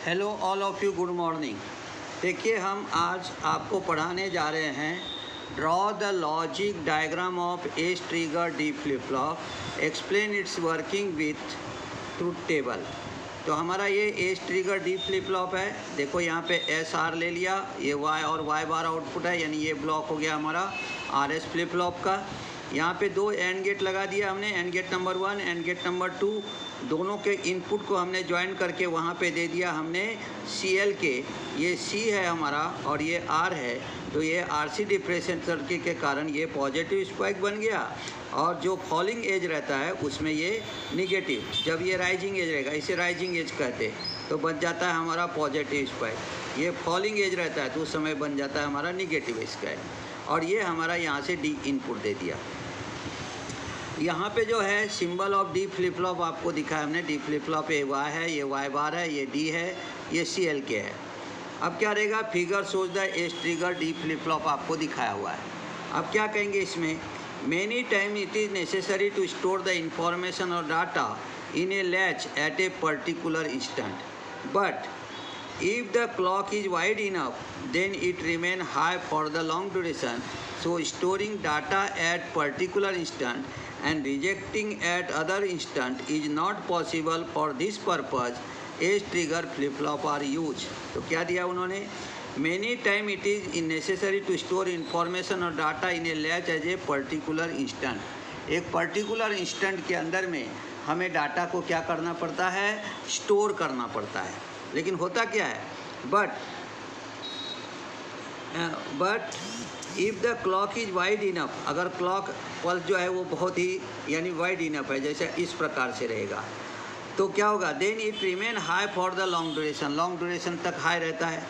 Hello all of you, good morning. देखिए, हम आज आपको पढ़ाने जा रहे हैं draw the logic diagram of edge trigger D flip flop, explain it's working with truth table. तो हमारा ये as trigger D flip flop है। देखो यहाँ पे एस आर ले लिया, ये वाई और वाई बार आउटपुट है, यानी ये ब्लॉक हो गया हमारा आर एस फ्लिप फ्लॉप का। यहाँ पे दो एंड गेट लगा दिया हमने, and gate number 1 and gate number 2, दोनों के इनपुट को हमने ज्वाइन करके वहाँ पे दे दिया हमने CL के। ये C है हमारा और ये R है, तो ये RC डिफरेंशियल सर्किट के कारण ये पॉजिटिव स्पाइक बन गया, और जो फॉलिंग एज रहता है उसमें ये निगेटिव। जब ये राइजिंग एज रहेगा, इसे राइजिंग एज कहते, तो बन जाता है हमारा पॉजिटिव स्पाइक। ये फॉलिंग एज रहता है तो उस समय बन जाता है हमारा निगेटिव स्पाइक। और ये हमारा यहाँ से D इनपुट दे दिया। यहाँ पे जो है symbol of D flip flop आपको दिखाया हमने। डी फ्लिप फ्लॉप ये वाई है, ये वाई बार है, ये डी है, ये CL के है। अब क्या रहेगा, figure shows the edge trigger D flip flop आपको दिखाया हुआ है। अब क्या कहेंगे इसमें, many time it is necessary to store the information और data in a latch at a particular instant, but if the clock is wide enough then it remain high for the long duration, so storing data at particular instant and rejecting at other instant is not possible. For this purpose age trigger flip flop are used। तो क्या दिया उन्होंने, many time it is necessary to store information or data in a latch as a particular instant। एक particular instant के अंदर में हमें data को क्या करना पड़ता है, स्टोर करना पड़ता है। लेकिन होता क्या है, but if the clock is wide enough, अगर क्लॉक पल्स जो है वो बहुत ही यानी वाइड इनफ है, जैसे इस प्रकार से रहेगा, तो क्या होगा, then it remain high for the long duration, long duration तक हाई रहता है।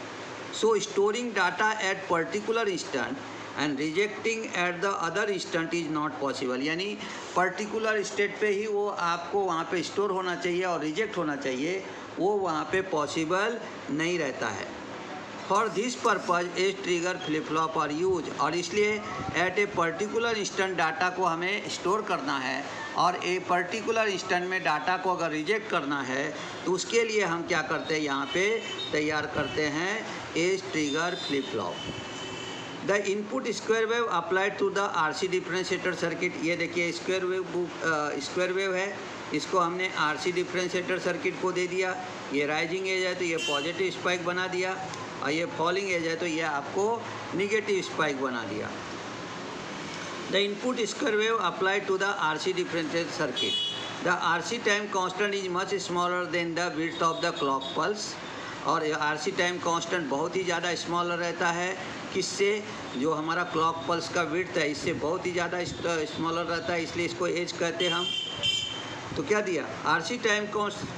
So storing data at particular instant and rejecting at the other instant is not possible, यानी पर्टिकुलर स्टेट पे ही वो आपको वहाँ पे स्टोर होना चाहिए और रिजेक्ट होना चाहिए, वो वहाँ पे पॉसिबल नहीं रहता है। For this purpose edge trigger flip flop are use, और इसलिए at a particular instant data को हमें स्टोर करना है, और ए पर्टिकुलर इंस्टेंट में डाटा को अगर रिजेक्ट करना है तो उसके लिए हम क्या करते हैं, यहाँ पे तैयार करते हैं edge trigger flip flop. The input square wave applied to the RC differentiator circuit. ये देखिए स्क्वायर वेव है, इसको हमने RC डिफरेंशिएटर सर्किट को दे दिया। ये राइजिंग एज है तो ये पॉजिटिव स्पाइक बना दिया, और ये फॉलिंग एज है तो ये आपको निगेटिव स्पाइक बना दिया। The input square wave applied to the RC differentiator circuit. The RC time constant is much smaller than the width of the clock pulse, और RC टाइम कांस्टेंट बहुत ही ज़्यादा स्मॉलर रहता है, किससे, जो हमारा क्लॉक पल्स का विड्थ है इससे बहुत ही ज़्यादा स्मॉलर रहता है, इसलिए इसको एज कहते हैं हम। तो क्या दिया, RC time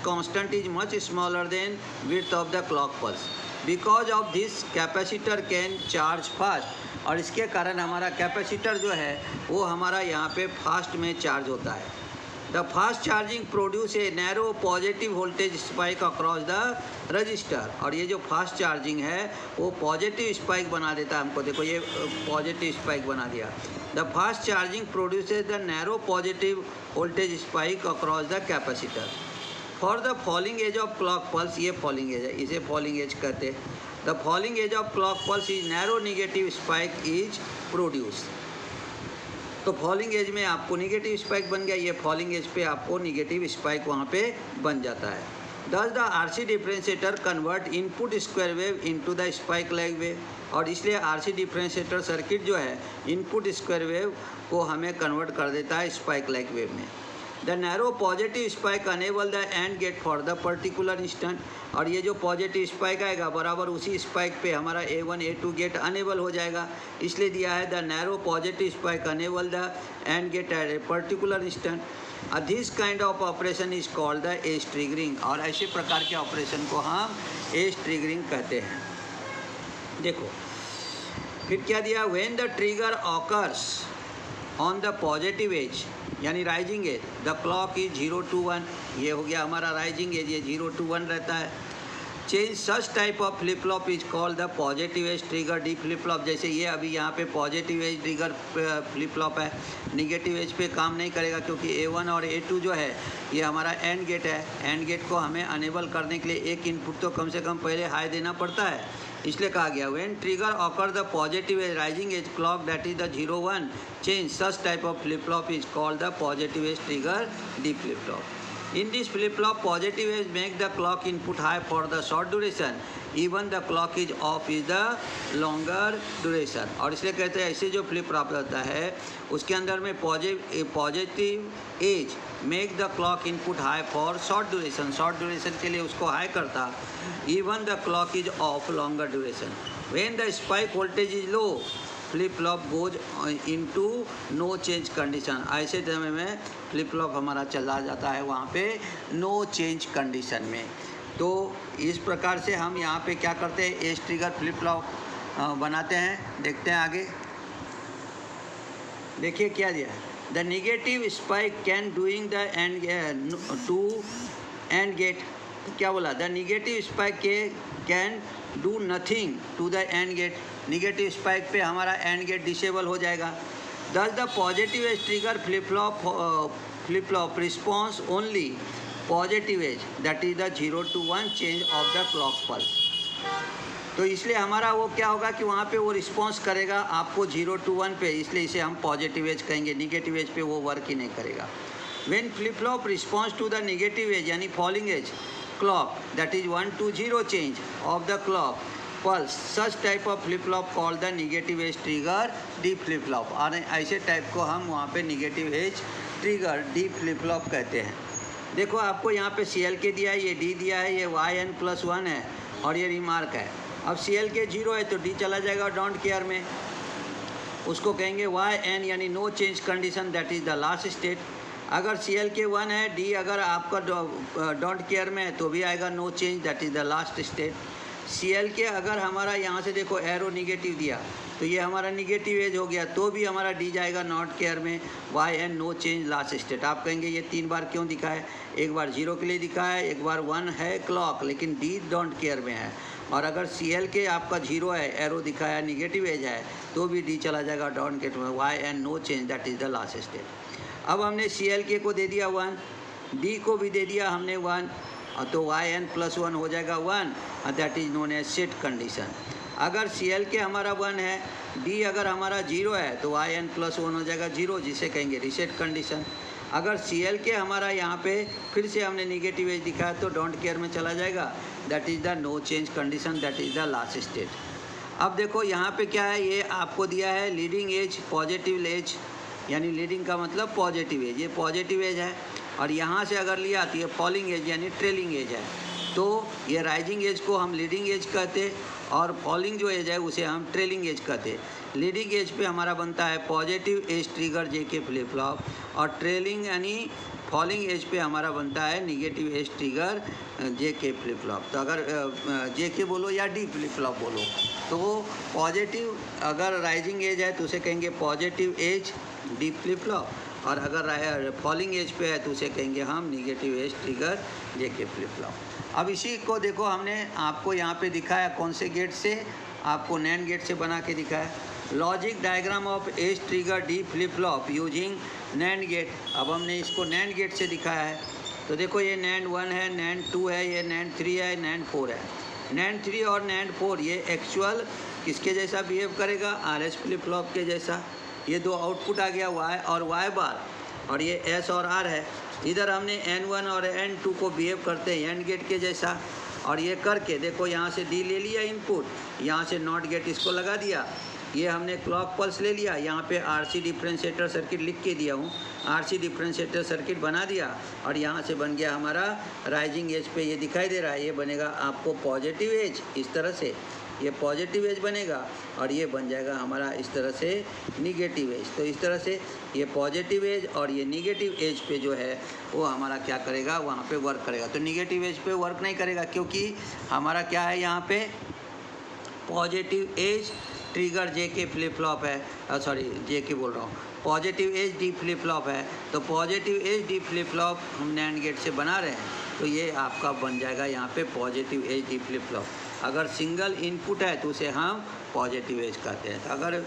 constant is much smaller then width of the clock pulse, because of this capacitor can charge fast, और इसके कारण हमारा कैपेसिटर जो है वो हमारा यहाँ पे फास्ट में चार्ज होता है। The fast charging produce a narrow positive voltage spike across the register, और ये जो फास्ट चार्जिंग है वो पॉजिटिव स्पाइक बना देता है हमको। देखो ये पॉजिटिव स्पाइक बना दिया। The fast charging produces the narrow positive voltage spike across the capacitor. For the falling edge of clock pulse, ये फॉलिंग एज है, इसे फॉलिंग एज कहते हैं। The falling edge of clock pulse is narrow negative spike is produce. तो falling edge में आपको negative spike बन गया, ये फॉलिंग एज पे आपको निगेटिव स्पाइक वहाँ पे बन जाता है। दस the RC differentiator convert input square wave into the spike like wave, और इसलिए RC डिफरेंशिएटर सर्किट जो है इनपुट स्क्वायर वेव को हमें कन्वर्ट कर देता है स्पाइक लाइक वेव में। The narrow positive spike enable the and gate for the particular instant, और ये जो पॉजिटिव स्पाइक आएगा बराबर उसी स्पाइक पे हमारा A1 A2 गेट अनेबल हो जाएगा, इसलिए दिया है the narrow positive spike enable the and gate at a particular instant. This kind of operation is called the edge triggering, और ऐसे प्रकार के ऑपरेशन को हम एज ट्रिगरिंग कहते हैं। देखो फिर क्या दिया, when the trigger occurs on the positive edge यानी rising edge, the clock is 0 to 1, ये हो गया हमारा राइजिंग एज, ये 0 to 1 रहता है। Change such type of flip flop is called the positive edge trigger D flip flop. जैसे ये अभी यहाँ पे positive edge trigger flip flop है, निगेटिव एज पे काम नहीं करेगा क्योंकि A1 और A2 जो है ये हमारा एंड गेट है। एंड गेट को हमें अनेबल करने के लिए एक इनपुट तो कम से कम पहले हाई देना पड़ता है, इसलिए कहा गया when trigger occur the positive edge rising edge clock that is the 0-1 change such type of flip flop is called the positive edge trigger D flip flop. In this flip flop, positive edge make the clock input high for the short duration. Even the clock is off is the longer duration. और इसलिए कहते हैं ऐसे जो flip flop होता है उसके अंदर में positive edge make the clock input high for short duration. Short duration के लिए उसको हाई करता। Even the clock is of longer duration. When the spike voltage is low flip flop goes into no change condition. ऐसे समय में flip flop हमारा चला जाता है वहाँ पे नो चेंज कंडीशन में। तो इस प्रकार से हम यहाँ पे क्या करते हैं, एज ट्रिगर फ्लिप फ्लॉप बनाते हैं। देखते हैं आगे, देखिए क्या दिया है। The negative spike can doing the and to and gate. क्या बोला, the negative spike can do nothing to the and gate. Negative spike पे हमारा एंड गेट डिसेबल हो जाएगा। Thus the positive edge trigger flip flop response only positive edge that is the 0-1 change of the clock pulse. तो इसलिए हमारा वो क्या होगा कि वहाँ पे वो रिस्पॉन्स करेगा आपको 0-1 पे, इसलिए इसे हम पॉजिटिव एज कहेंगे। निगेटिव एज पे वो वर्क ही नहीं करेगा। When flip flop response to the negative edge यानी falling edge clock that is 1-0 change of the clock pulse, such type of flip flop called the negative edge trigger D flip flop। और ऐसे type को हम वहाँ पे negative edge trigger D flip flop कहते हैं। देखो आपको यहाँ पे CLK दिया है, ये D दिया है, ये YN+1 है और ये रिमार्क है। अब CLK 0 है तो D चला जाएगा डोंट केयर में, उसको कहेंगे YN यानी no change condition that is the last state. अगर CLK 1 है, D अगर आपका डोंट केयर में है तो भी आएगा no change that is the last state. CLK अगर हमारा यहाँ से देखो एरो निगेटिव दिया तो ये हमारा निगेटिव एज हो गया तो भी हमारा D जाएगा नॉट केयर में, YN no change last state. आप कहेंगे ये 3 बार क्यों दिखा है, एक बार 0 के लिए दिखा है, एक बार 1 है क्लॉक लेकिन D डोंट केयर में है। और अगर CLK आपका 0 है, एरो दिखाया निगेटिव एज है तो भी D चला जाएगा डोंट केयर में, YN no change that is the last state. अब हमने CLK को दे दिया 1, D को भी दे दिया हमने 1, तो YN+1 हो जाएगा 1, that is known as set condition. अगर CLK हमारा 1 है, D अगर हमारा 0 है तो YN+1 हो जाएगा 0, जिसे कहेंगे रीसेट कंडीशन। अगर CLK हमारा यहाँ पे फिर से हमने निगेटिव एज दिखाया तो डोंट केयर में चला जाएगा, that is the no change condition, that is the last state. अब देखो यहाँ पे क्या है, ये आपको दिया है लीडिंग एज पॉजिटिव एज, यानी लीडिंग का मतलब पॉजिटिव एज, ये पॉजिटिव एज है। और यहाँ से अगर लिया तो ये फॉलिंग एज यानी ट्रेलिंग एज है। तो ये राइजिंग एज को हम लीडिंग एज कहते और फॉलिंग जो एज है उसे हम ट्रेलिंग एज कहते। लीडिंग एज पे हमारा बनता है positive edge trigger JK flip flop और ट्रेलिंग यानी फॉलिंग एज पे हमारा बनता है negative edge trigger JK flip flop. तो अगर JK बोलो या D फ्लिप फ्लॉप बोलो तो वो पॉजिटिव, अगर राइजिंग एज है तो उसे कहेंगे positive edge D flip flop और अगर फॉलिंग एज पे है तो उसे कहेंगे हम negative edge trigger JK flip flop. अब इसी को देखो हमने आपको यहाँ पे दिखाया कौन से गेट से, आपको नैंड गेट से बना के दिखाया। Logic diagram of edge trigger D flip flop using NAND gate. अब हमने इसको नैंड गेट से दिखाया है। तो देखो ये नैंड 1 है, नैंड 2 है, ये नैंड 3 है, नैंड 4 है। नैंड 3 और नैंड 4 ये एक्चुअल किसके जैसा बिहेव करेगा, RS फ्लिप फ्लॉप के जैसा। ये दो आउटपुट आ गया Y और Y बार और ये S और R है। इधर हमने N1 और N2 को बिहेव करते हैं एंड गेट के जैसा और ये करके देखो यहाँ से D ले लिया इनपुट, यहाँ से नॉट गेट इसको लगा दिया, ये हमने क्लॉक पल्स ले लिया, यहाँ पे RC डिफरेंशिएटर सर्किट लिख के दिया हूँ, RC डिफरेंशिएटर सर्किट बना दिया और यहाँ से बन गया हमारा राइजिंग एज पे ये दिखाई दे रहा है, ये बनेगा आपको पॉजिटिव एज। इस तरह से ये पॉजिटिव एज बनेगा और ये बन जाएगा हमारा इस तरह से निगेटिव एज। तो इस तरह से ये पॉजिटिव एज और ये निगेटिव एज पे जो है वो हमारा क्या करेगा, वहाँ पे वर्क करेगा। तो निगेटिव एज पे वर्क नहीं करेगा क्योंकि हमारा क्या है यहाँ पे positive edge trigger JK flip flop है, सॉरी JK बोल रहा हूँ, positive edge D flip flop है। तो positive edge D flip flop हम नैंड गेट से बना रहे हैं। तो ये आपका बन जाएगा यहाँ पे positive edge D flip flop. अगर सिंगल इनपुट है तो उसे हम पॉजिटिव एज कहते हैं। तो अगर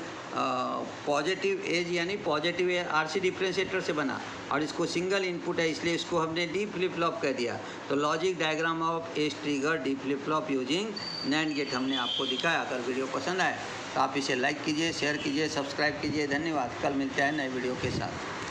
पॉजिटिव एज यानी पॉजिटिव आरसी डिफरेंशिएटर से बना और इसको सिंगल इनपुट है इसलिए इसको हमने डी फ्लिप फ्लॉप कह दिया। तो logic diagram of edge trigger D flip flop using NAND gate हमने आपको दिखाया। अगर वीडियो पसंद आए तो आप इसे लाइक कीजिए, शेयर कीजिए, सब्सक्राइब कीजिए। धन्यवाद। कल मिलते हैं नए वीडियो के साथ।